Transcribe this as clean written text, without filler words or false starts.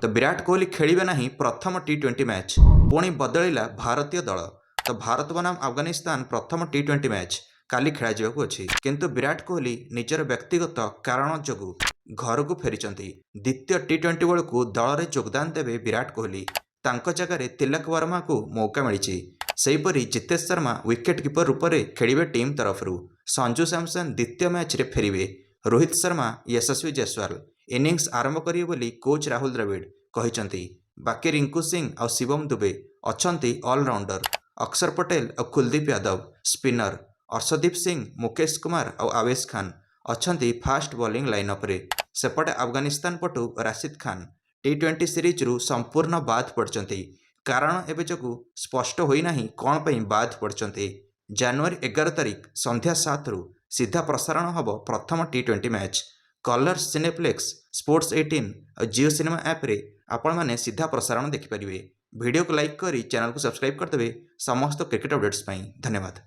तो विराट कोहली खेलिबे नहीं प्रथम टी20 मैच पुणी बदलिला भारतीय दल। तो भारत बनाम अफगानिस्तान प्रथम टी20 मैच काली खेला जावाकू अछि, किंतु विराट कोहली निजर व्यक्तिगत कारण जोगु घर को फेरिचंती। द्वितीय टी20 बेलू दल में योगदान देवे विराट कोहली, तांको जगह तिलक वर्मा को मौका मिली। सेहीपरि जितेश शर्मा विकेट कीपर रूप से खेलिबे टीम तरफ। संजू सैमसन द्वितीय मैच रे फेरिबे। रोहित शर्मा यशस्वी जायसवाल इनिंग्स आरंभ करिवे बोली कोच राहुल द्रविड़ कहिसंती। बाकी रिंकू सिंह और शिवम दुबे अछंती ऑलराउंडर। अक्षर पटेल और कुलदीप यादव स्पिनर। अर्शदीप सिंह, मुकेश कुमार और आवेश खान अछंती फास्ट बॉलिंग लाइनअप रे। सेपटे अफगानिस्तान पटु राशिद खान टी20 सीरीज रु संपूर्ण बाद पड़चंती। कारण एबे जोगु स्पष्ट होई नहीं कौन पई बाद पड़चंती। जनवरी 11 तारिख संध्या 7 रु सीधा प्रसारण हब प्रथम टी20 मैच। कलर्स सिनेप्लेक्स, स्पोर्ट्स 18 और जियो सिनेमा ऐप रे आपण माने सीधा प्रसारण देखिपारे। वीडियो को लाइक करी चैनल को सब्सक्राइब करदेवे समस्त क्रिकेट अपडेट्स पाई। धन्यवाद।